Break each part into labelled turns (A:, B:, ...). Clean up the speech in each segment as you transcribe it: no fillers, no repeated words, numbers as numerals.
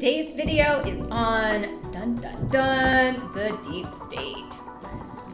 A: Today's video is on, dun dun dun, the deep state.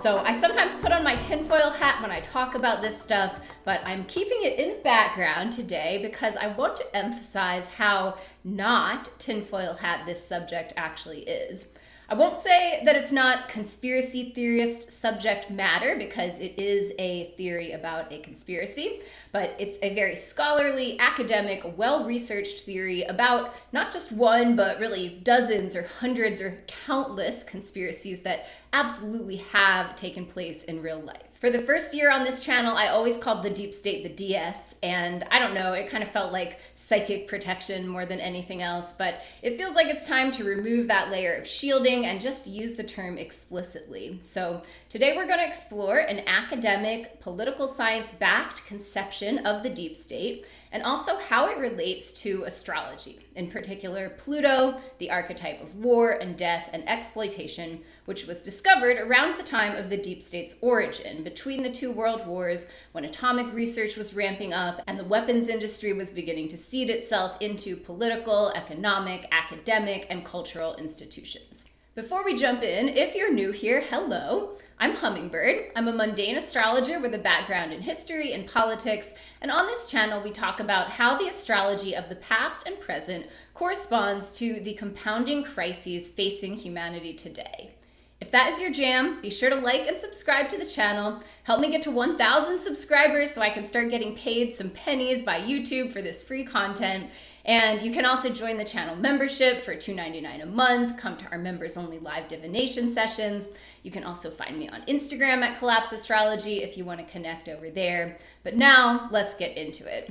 A: So I sometimes put on my tinfoil hat when I talk about this stuff, but I'm keeping it in the background today because I want to emphasize how not tinfoil hat this subject actually is. I won't say that it's not conspiracy theorist subject matter because it is a theory about a conspiracy, but it's a very scholarly, academic, well-researched theory about not just one, but really dozens or hundreds or countless conspiracies that absolutely have taken place in real life. For the first year on this channel, I always called the deep state the DS, and I don't know, it kind of felt like psychic protection more than anything else, but it feels like it's time to remove that layer of shielding and just use the term explicitly. So today we're going to explore an academic, political science-backed conception of the deep state, and also how it relates to astrology, in particular Pluto, the archetype of war and death and exploitation, which was discovered around the time of the deep state's origin, between the two world wars, when atomic research was ramping up and the weapons industry was beginning to seed itself into political, economic, academic, and cultural institutions. Before we jump in, if you're new here, hello. I'm Hummingbird. I'm a mundane astrologer with a background in history and politics, and on this channel we talk about how the astrology of the past and present corresponds to the compounding crises facing humanity today. If that is your jam, be sure to like and subscribe to the channel. Help me get to 1,000 subscribers so I can start getting paid some pennies by YouTube for this free content. And you can also join the channel membership for $2.99 a month, come to our members-only live divination sessions. You can also find me on Instagram at Collapse Astrology if you want to connect over there. But now, let's get into it.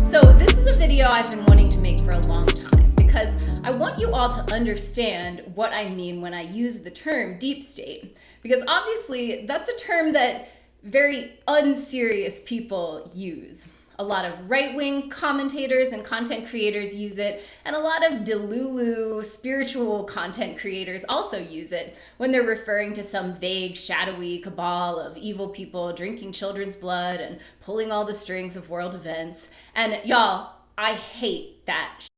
A: So this is a video I've been wanting to make for a long time because I want you all to understand what I mean when I use the term deep state. Because obviously that's a term that very unserious people use. A lot of right-wing commentators and content creators use it, and a lot of delulu spiritual content creators also use it when they're referring to some vague, shadowy cabal of evil people drinking children's blood and pulling all the strings of world events. And y'all, I hate that shit.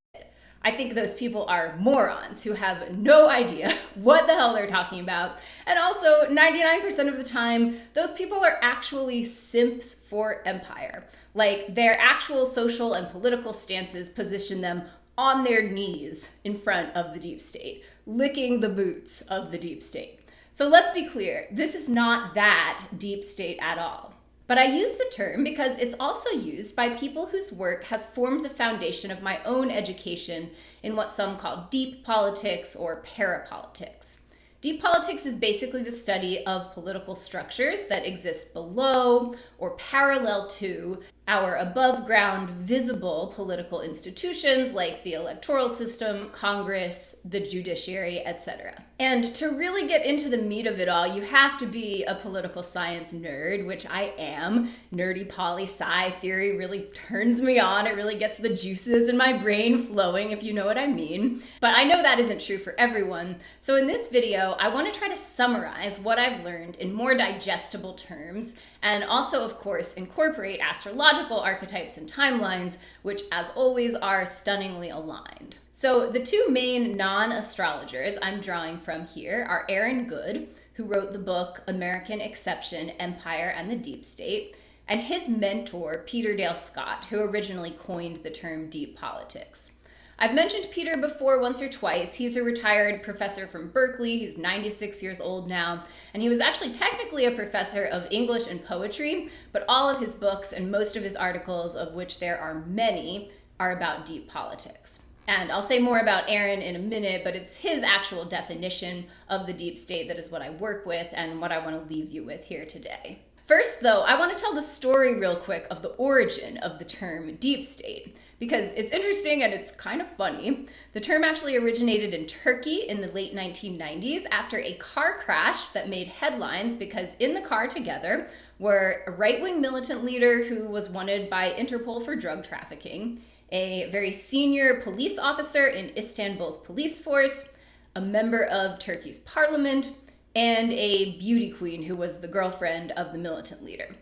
A: I think those people are morons who have no idea what the hell they're talking about. And also, 99% of the time, those people are actually simps for empire. Like, their actual social and political stances position them on their knees in front of the deep state, licking the boots of the deep state. So let's be clear, this is not that deep state at all. But I use the term because it's also used by people whose work has formed the foundation of my own education in what some call deep politics or parapolitics. Deep politics is basically the study of political structures that exist below or parallel to our above ground visible political institutions like the electoral system, Congress, the judiciary, etc. And to really get into the meat of it all, you have to be a political science nerd, which I am. Nerdy poli-sci theory really turns me on. It really gets the juices in my brain flowing, if you know what I mean. But I know that isn't true for everyone. So in this video, I want to try to summarize what I've learned in more digestible terms, and also, of course, incorporate astrological archetypes and timelines, which, as always, are stunningly aligned. So the two main non-astrologers I'm drawing from here are Aaron Good, who wrote the book American Exception, Empire and the Deep State, and his mentor, Peter Dale Scott, who originally coined the term deep politics. I've mentioned Peter before once or twice. He's a retired professor from Berkeley. He's 96 years old now, and he was actually technically a professor of English and poetry, but all of his books and most of his articles, of which there are many, are about deep politics. And I'll say more about Aaron in a minute, but it's his actual definition of the deep state that is what I work with and what I want to leave you with here today. First, though, I want to tell the story real quick of the origin of the term deep state, because it's interesting and it's kind of funny. The term actually originated in Turkey in the late 1990s after a car crash that made headlines because in the car together were a right-wing militant leader who was wanted by Interpol for drug trafficking, a very senior police officer in Istanbul's police force, a member of Turkey's parliament, and a beauty queen who was the girlfriend of the militant leader.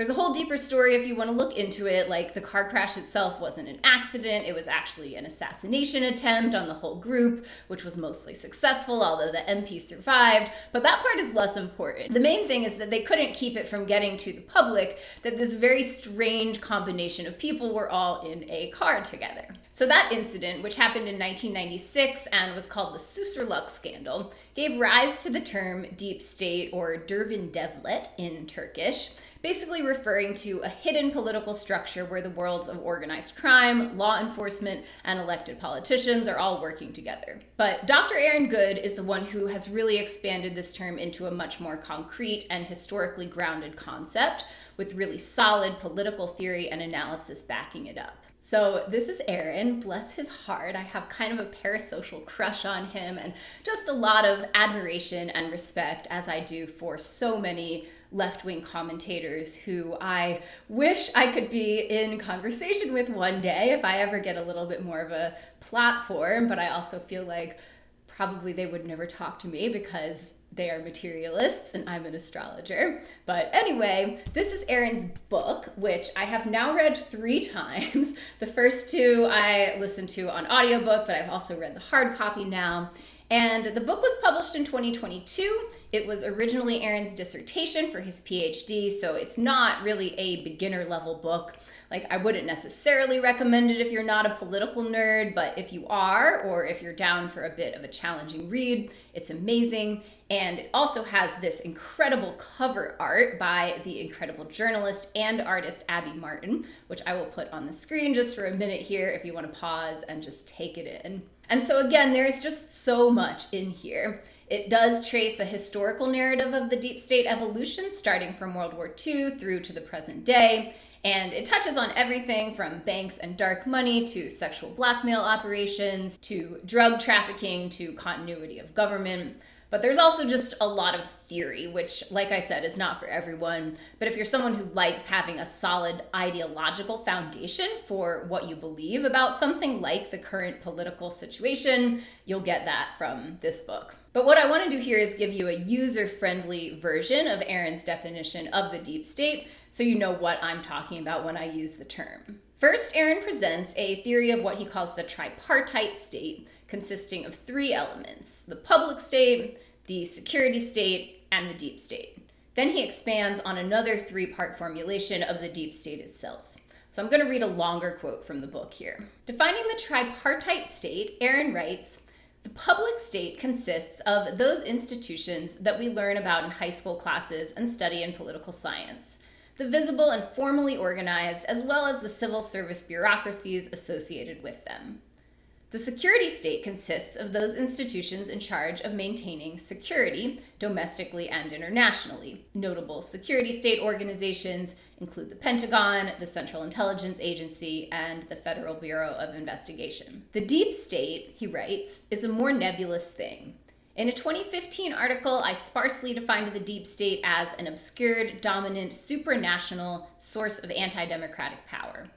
A: There's a whole deeper story if you want to look into it, like the car crash itself wasn't an accident, it was actually an assassination attempt on the whole group, which was mostly successful, although the MP survived, but that part is less important. The main thing is that they couldn't keep it from getting to the public that this very strange combination of people were all in a car together. So that incident, which happened in 1996 and was called the Susurluk scandal, gave rise to the term deep state, or Dervin Devlet in Turkish, basically referring to a hidden political structure where the worlds of organized crime, law enforcement, and elected politicians are all working together. But Dr. Aaron Good is the one who has really expanded this term into a much more concrete and historically grounded concept with really solid political theory and analysis backing it up. So this is Aaron, bless his heart. I have kind of a parasocial crush on him and just a lot of admiration and respect, as I do for so many left-wing commentators who I wish I could be in conversation with one day if I ever get a little bit more of a platform, but I also feel like probably they would never talk to me because they are materialists and I'm an astrologer. But anyway, this is Aaron's book, which I have now read 3 times. The first 2 I listened to on audiobook, but I've also read the hard copy now. And the book was published in 2022. It was originally Aaron's dissertation for his PhD, so it's not really a beginner level book. Like, I wouldn't necessarily recommend it if you're not a political nerd, but if you are, or if you're down for a bit of a challenging read, it's amazing. And it also has this incredible cover art by the incredible journalist and artist Abby Martin, which I will put on the screen just for a minute here if you want to pause and just take it in. And so again, there's just so much in here. It does trace a historical narrative of the deep state evolution, starting from World War II through to the present day. And it touches on everything from banks and dark money to sexual blackmail operations to drug trafficking to continuity of government. But there's also just a lot of theory, which, like I said, is not for everyone. But if you're someone who likes having a solid ideological foundation for what you believe about something like the current political situation, you'll get that from this book. But what I want to do here is give you a user-friendly version of Aaron's definition of the deep state, so you know what I'm talking about when I use the term. First, Aaron presents a theory of what he calls the tripartite state, consisting of 3 elements: the public state, the security state, and the deep state. Then he expands on another 3-part formulation of the deep state itself. So I'm going to read a longer quote from the book here. Defining the tripartite state, Aaron writes, "The public state consists of those institutions that we learn about in high school classes and study in political science, the visible and formally organized, as well as the civil service bureaucracies associated with them. The security state consists of those institutions in charge of maintaining security, domestically and internationally. Notable security state organizations include the Pentagon, the Central Intelligence Agency, and the Federal Bureau of Investigation. The deep state," he writes, "is a more nebulous thing. In a 2015 article, I sparsely defined the deep state as an obscured, dominant, supranational source of anti-democratic power.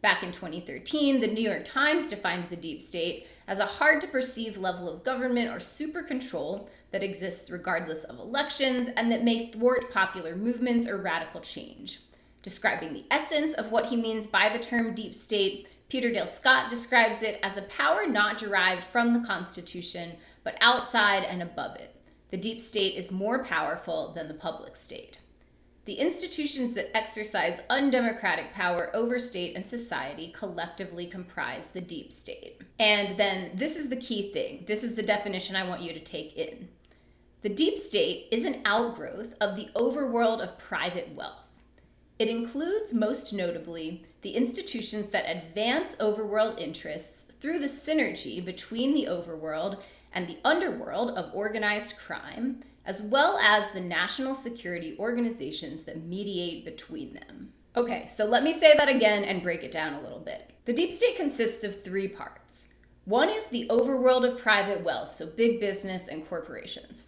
A: Back in 2013, the New York Times defined the deep state as a hard-to-perceive level of government or super control that exists regardless of elections and that may thwart popular movements or radical change. Describing the essence of what he means by the term deep state, Peter Dale Scott describes it as a power not derived from the Constitution, but outside and above it. The deep state is more powerful than the public state. The institutions that exercise undemocratic power over state and society collectively comprise the deep state." And then this is the key thing. This is the definition I want you to take in. The deep state is an outgrowth of the overworld of private wealth. It includes, most notably, the institutions that advance overworld interests through the synergy between the overworld and the underworld of organized crime, as well as the national security organizations that mediate between them. Okay, so let me say that again and break it down a little bit. The deep state consists of 3 parts. One is the overworld of private wealth, so big business and corporations.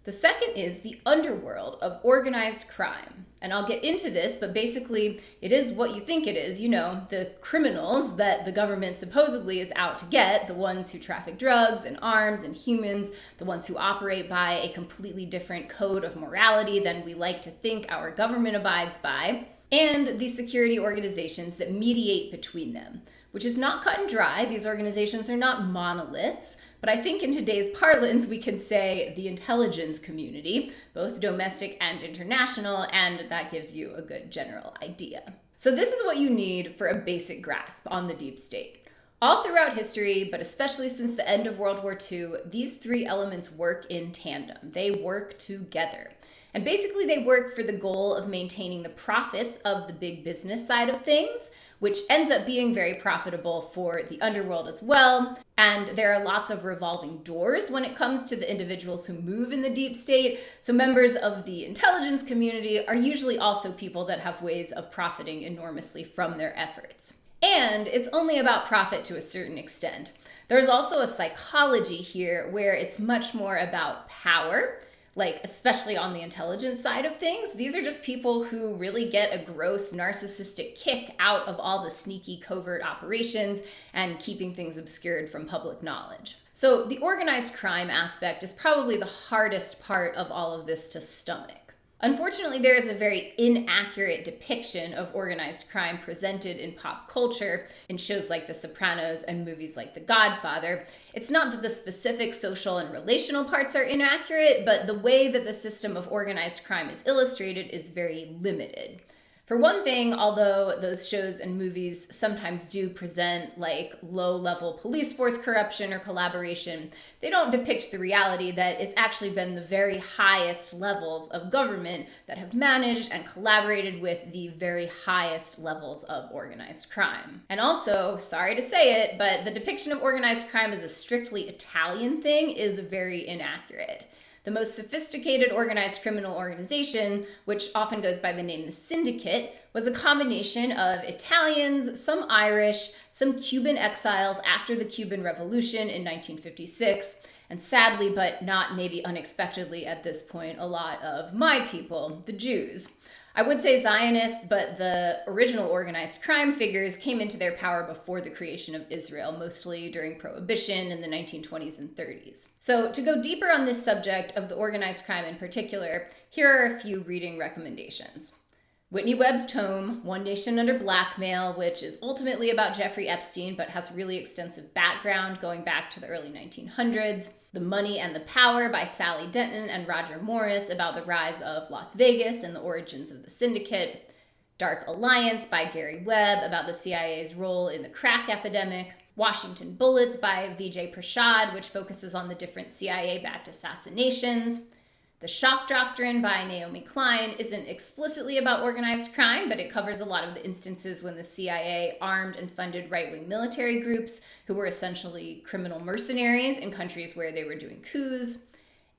A: The second is the underworld of organized crime. And I'll get into this, but basically it is what you think it is. You know, the criminals that the government supposedly is out to get, the ones who traffic drugs and arms and humans, the ones who operate by a completely different code of morality than we like to think our government abides by, and the security organizations that mediate between them, which is not cut and dry. These organizations are not monoliths, but I think in today's parlance, we can say the intelligence community, both domestic and international, and that gives you a good general idea. So this is what you need for a basic grasp on the deep state. All throughout history, but especially since the end of World War II, these three elements work in tandem. They work together. And basically they work for the goal of maintaining the profits of the big business side of things, which ends up being very profitable for the underworld as well. And there are lots of revolving doors when it comes to the individuals who move in the deep state. So members of the intelligence community are usually also people that have ways of profiting enormously from their efforts. And it's only about profit to a certain extent. There's also a psychology here where it's much more about power. Like, especially on the intelligence side of things, these are just people who really get a gross narcissistic kick out of all the sneaky covert operations and keeping things obscured from public knowledge. So the organized crime aspect is probably the hardest part of all of this to stomach. Unfortunately, there is a very inaccurate depiction of organized crime presented in pop culture in shows like The Sopranos and movies like The Godfather. It's not that the specific social and relational parts are inaccurate, but the way that the system of organized crime is illustrated is very limited. For one thing, although those shows and movies sometimes do present like low-level police force corruption or collaboration, they don't depict the reality that it's actually been the very highest levels of government that have managed and collaborated with the very highest levels of organized crime. And also, sorry to say it, but the depiction of organized crime as a strictly Italian thing is very inaccurate. The most sophisticated organized criminal organization, which often goes by the name the Syndicate, was a combination of Italians, some Irish, some Cuban exiles after the Cuban Revolution in 1956, and sadly, but not maybe unexpectedly at this point, a lot of my people, the Jews. I would say Zionists, but the original organized crime figures came into their power before the creation of Israel, mostly during Prohibition in the 1920s and 30s. So to go deeper on this subject of the organized crime in particular, here are a few reading recommendations. Whitney Webb's tome, One Nation Under Blackmail, which is ultimately about Jeffrey Epstein, but has really extensive background going back to the early 1900s. The Money and the Power by Sally Denton and Roger Morris about the rise of Las Vegas and the origins of the syndicate. Dark Alliance by Gary Webb about the CIA's role in the crack epidemic. Washington Bullets by Vijay Prashad, which focuses on the different CIA-backed assassinations. The Shock Doctrine by Naomi Klein isn't explicitly about organized crime, but it covers a lot of the instances when the CIA armed and funded right-wing military groups who were essentially criminal mercenaries in countries where they were doing coups.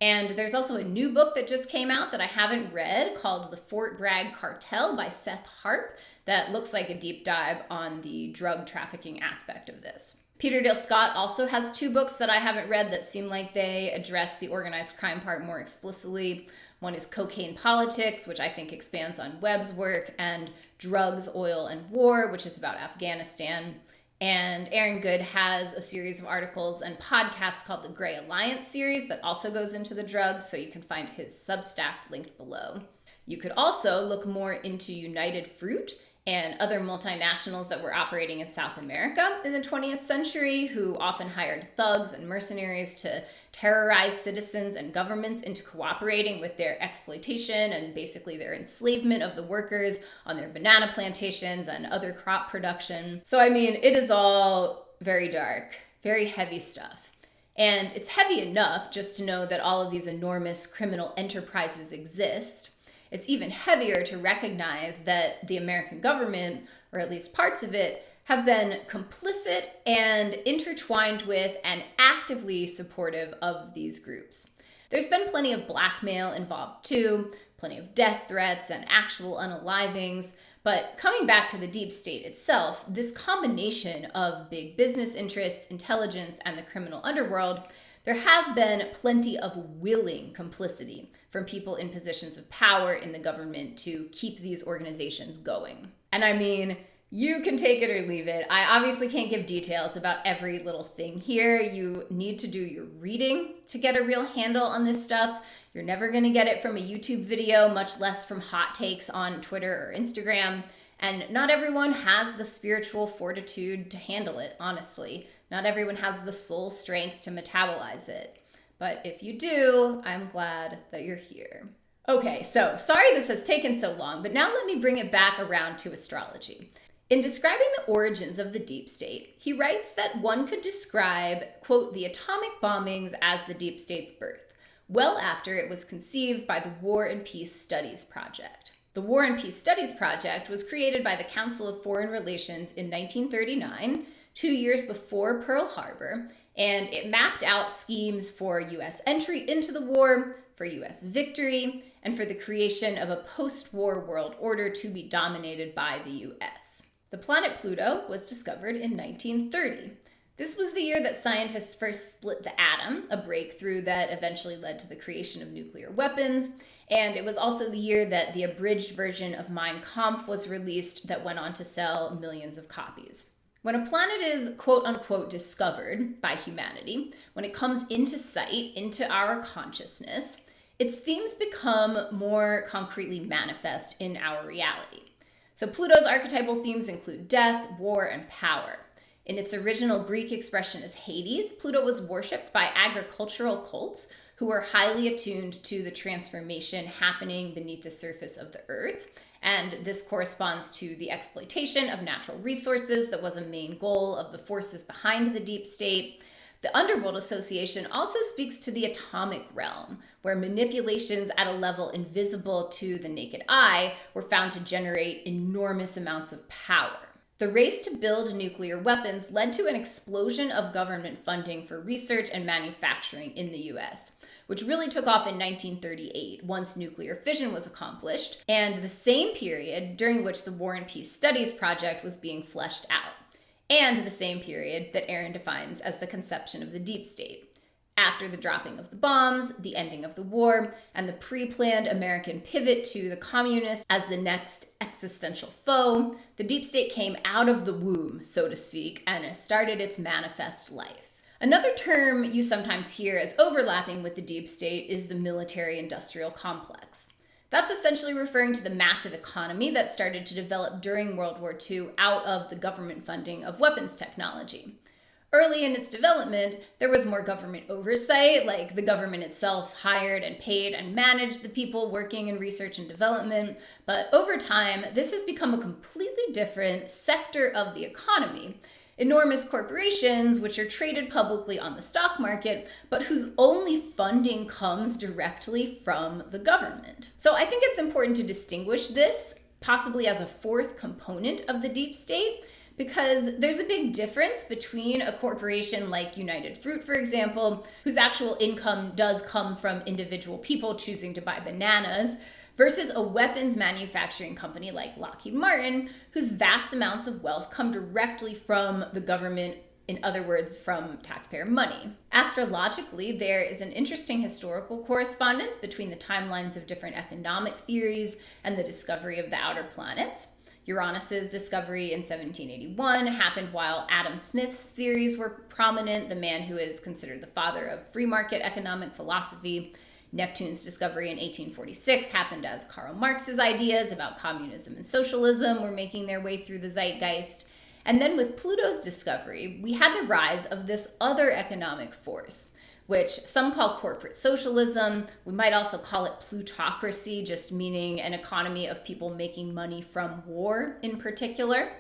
A: And there's also a new book that just came out that I haven't read called The Fort Bragg Cartel by Seth Harp that looks like a deep dive on the drug trafficking aspect of this. Peter Dale Scott also has two books that I haven't read that seem like they address the organized crime part more explicitly. One is Cocaine Politics, which I think expands on Webb's work, and Drugs, Oil, and War, which is about Afghanistan. And Aaron Good has a series of articles and podcasts called the Gray Alliance series that also goes into the drugs, so you can find his Substack linked below. You could also look more into United Fruit and other multinationals that were operating in South America in the 20th century, who often hired thugs and mercenaries to terrorize citizens and governments into cooperating with their exploitation and basically their enslavement of the workers on their banana plantations and other crop production. So I mean, it is all very dark, very heavy stuff. And it's heavy enough just to know that all of these enormous criminal enterprises exist. It's even heavier to recognize that the American government, or at least parts of it, have been complicit and intertwined with and actively supportive of these groups. There's been plenty of blackmail involved too, plenty of death threats and actual unalivings, but coming back to the deep state itself, this combination of big business interests, intelligence, and the criminal underworld, there has been plenty of willing complicity from people in positions of power in the government to keep these organizations going. And I mean, you can take it or leave it. I obviously can't give details about every little thing here. You need to do your reading to get a real handle on this stuff. You're never going to get it from a YouTube video, much less from hot takes on Twitter or Instagram. And not everyone has the spiritual fortitude to handle it, honestly. Not everyone has the soul strength to metabolize it. But if you do, I'm glad that you're here. Okay, so sorry this has taken so long, but now let me bring it back around to astrology. In describing the origins of the deep state, he writes that one could describe, quote, the atomic bombings as the deep state's birth, well after it was conceived by the War and Peace Studies Project. The War and Peace Studies Project was created by the Council of Foreign Relations in 1939, 2 years before Pearl Harbor, and it mapped out schemes for U.S. entry into the war, for U.S. victory, and for the creation of a post-war world order to be dominated by the U.S. The planet Pluto was discovered in 1930. This was the year that scientists first split the atom, a breakthrough that eventually led to the creation of nuclear weapons, and it was also the year that the abridged version of Mein Kampf was released that went on to sell millions of copies. When a planet is quote-unquote discovered by humanity, when it comes into sight, into our consciousness, its themes become more concretely manifest in our reality. So Pluto's archetypal themes include death, war, and power. In its original Greek expression as Hades, Pluto was worshipped by agricultural cults who were highly attuned to the transformation happening beneath the surface of the earth. And this corresponds to the exploitation of natural resources that was a main goal of the forces behind the deep state. The Underworld Association also speaks to the atomic realm, where manipulations at a level invisible to the naked eye were found to generate enormous amounts of power. The race to build nuclear weapons led to an explosion of government funding for research and manufacturing in the US, which really took off in 1938 once nuclear fission was accomplished, and the same period during which the War and Peace Studies Project was being fleshed out, and the same period that Aaron defines as the conception of the deep state. After the dropping of the bombs, the ending of the war, and the pre-planned American pivot to the communists as the next existential foe, the deep state came out of the womb, so to speak, and started its manifest life. Another term you sometimes hear as overlapping with the deep state is the military-industrial complex. That's essentially referring to the massive economy that started to develop during World War II out of the government funding of weapons technology. Early in its development, there was more government oversight, like the government itself hired and paid and managed the people working in research and development. But over time, this has become a completely different sector of the economy. Enormous corporations, which are traded publicly on the stock market, but whose only funding comes directly from the government. So I think it's important to distinguish this, possibly as a fourth component of the deep state, because there's a big difference between a corporation like United Fruit, for example, whose actual income does come from individual people choosing to buy bananas, versus a weapons manufacturing company like Lockheed Martin, whose vast amounts of wealth come directly from the government, in other words, from taxpayer money. Astrologically, there is an interesting historical correspondence between the timelines of different economic theories and the discovery of the outer planets. Uranus's discovery in 1781 happened while Adam Smith's theories were prominent, the man who is considered the father of free market economic philosophy. Neptune's discovery in 1846 happened as Karl Marx's ideas about communism and socialism were making their way through the zeitgeist. And then with Pluto's discovery, we had the rise of this other economic force, which some call corporate socialism. We might also call it plutocracy, just meaning an economy of people making money from war in particular,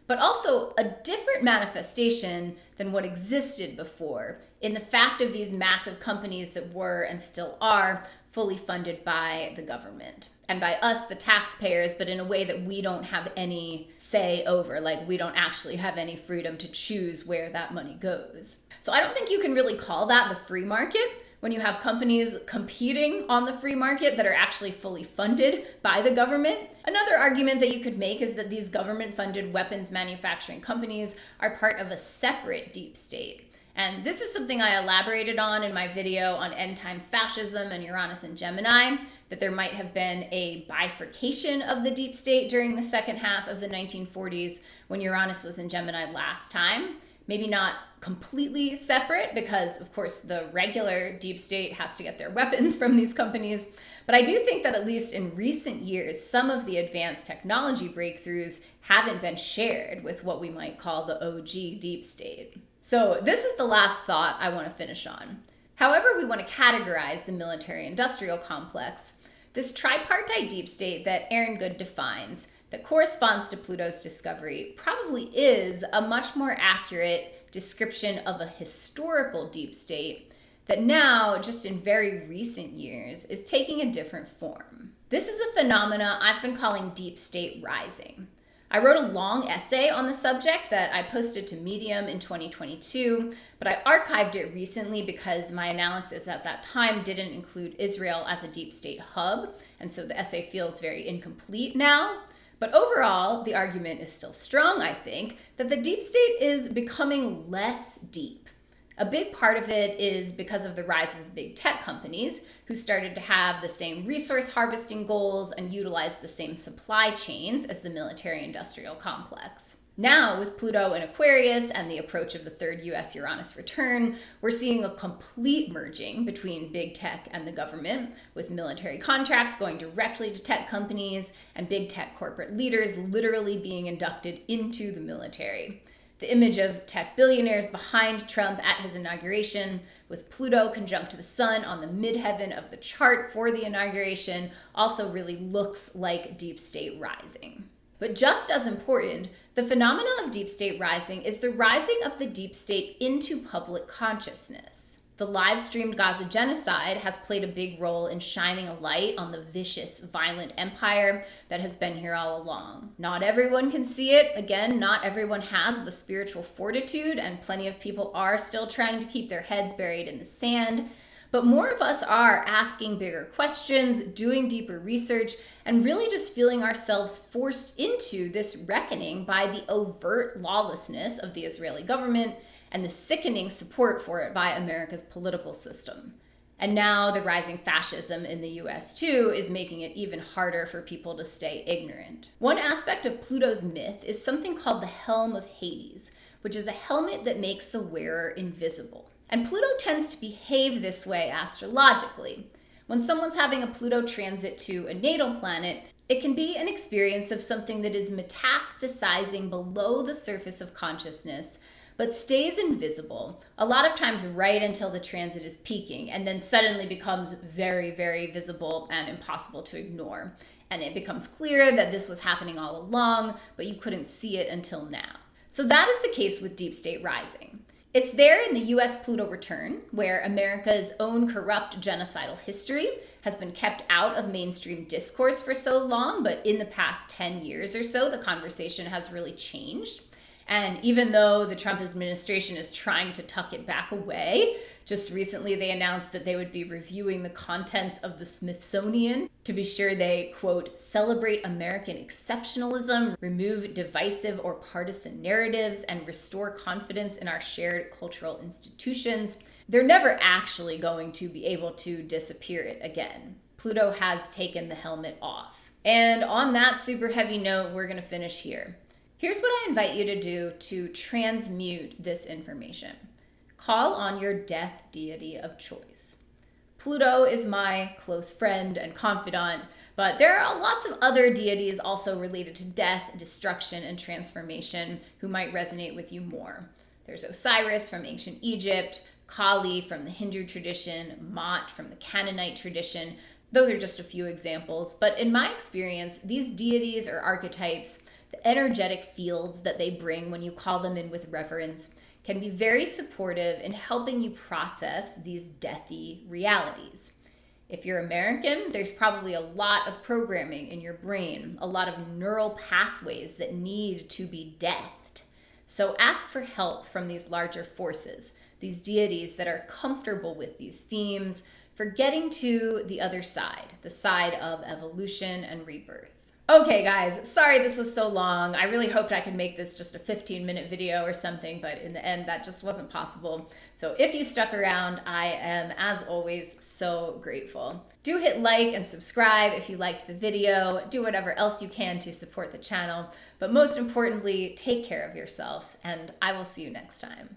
A: but also a different manifestation than what existed before in the fact of these massive companies that were and still are fully funded by the government. And by us, the taxpayers, but in a way that we don't have any say over, like we don't actually have any freedom to choose where that money goes. So I don't think you can really call that the free market when you have companies competing on the free market that are actually fully funded by the government. Another argument that you could make is that these government-funded weapons manufacturing companies are part of a separate deep state. And this is something I elaborated on in my video on end times fascism and Uranus and Gemini, that there might have been a bifurcation of the deep state during the second half of the 1940s when Uranus was in Gemini last time. Maybe not completely separate because, of course, the regular deep state has to get their weapons from these companies. But I do think that at least in recent years, some of the advanced technology breakthroughs haven't been shared with what we might call the OG deep state. So this is the last thought I want to finish on. However we want to categorize the military-industrial complex, this tripartite deep state that Aaron Good defines that corresponds to Pluto's discovery probably is a much more accurate description of a historical deep state that now, just in very recent years, is taking a different form. This is a phenomena I've been calling deep state rising. I wrote a long essay on the subject that I posted to Medium in 2022, but I archived it recently because my analysis at that time didn't include Israel as a deep state hub, and so the essay feels very incomplete now. But overall, the argument is still strong, I think, that the deep state is becoming less deep. A big part of it is because of the rise of the big tech companies who started to have the same resource harvesting goals and utilize the same supply chains as the military-industrial complex. Now, with Pluto in Aquarius and the approach of the third US Uranus return, we're seeing a complete merging between big tech and the government, with military contracts going directly to tech companies and big tech corporate leaders literally being inducted into the military. The image of tech billionaires behind Trump at his inauguration, with Pluto conjunct to the sun on the midheaven of the chart for the inauguration, also really looks like deep state rising. But just as important, the phenomenon of deep state rising is the rising of the deep state into public consciousness. The live-streamed Gaza genocide has played a big role in shining a light on the vicious, violent empire that has been here all along. Not everyone can see it. Again, not everyone has the spiritual fortitude, and plenty of people are still trying to keep their heads buried in the sand. But more of us are asking bigger questions, doing deeper research, and really just feeling ourselves forced into this reckoning by the overt lawlessness of the Israeli government and the sickening support for it by America's political system. And now the rising fascism in the US too is making it even harder for people to stay ignorant. One aspect of Pluto's myth is something called the Helm of Hades, which is a helmet that makes the wearer invisible. And Pluto tends to behave this way astrologically. When someone's having a Pluto transit to a natal planet, it can be an experience of something that is metastasizing below the surface of consciousness, but stays invisible, a lot of times right until the transit is peaking, and then suddenly becomes very, very visible and impossible to ignore. And it becomes clear that this was happening all along, but you couldn't see it until now. So that is the case with deep state rising. It's there in the US Pluto return, where America's own corrupt genocidal history has been kept out of mainstream discourse for so long, but in the past 10 years or so, the conversation has really changed. And even though the Trump administration is trying to tuck it back away, just recently they announced that they would be reviewing the contents of the Smithsonian to be sure they, quote, celebrate American exceptionalism, remove divisive or partisan narratives, and restore confidence in our shared cultural institutions. They're never actually going to be able to disappear it again. Pluto has taken the helmet off. And on that super heavy note, we're going to finish here. Here's what I invite you to do to transmute this information. Call on your death deity of choice. Pluto is my close friend and confidant, but there are lots of other deities also related to death, destruction, and transformation who might resonate with you more. There's Osiris from ancient Egypt, Kali from the Hindu tradition, Mot from the Canaanite tradition. Those are just a few examples, but in my experience, these deities or archetypes, the energetic fields that they bring when you call them in with reverence, can be very supportive in helping you process these deathy realities. If you're American, there's probably a lot of programming in your brain, a lot of neural pathways that need to be deathed. So ask for help from these larger forces, these deities that are comfortable with these themes, for getting to the other side, the side of evolution and rebirth. Okay, guys, sorry this was so long. I really hoped I could make this just a 15-minute video or something, but in the end, that just wasn't possible. So if you stuck around, I am, as always, so grateful. Do hit like and subscribe if you liked the video. Do whatever else you can to support the channel. But most importantly, take care of yourself, and I will see you next time.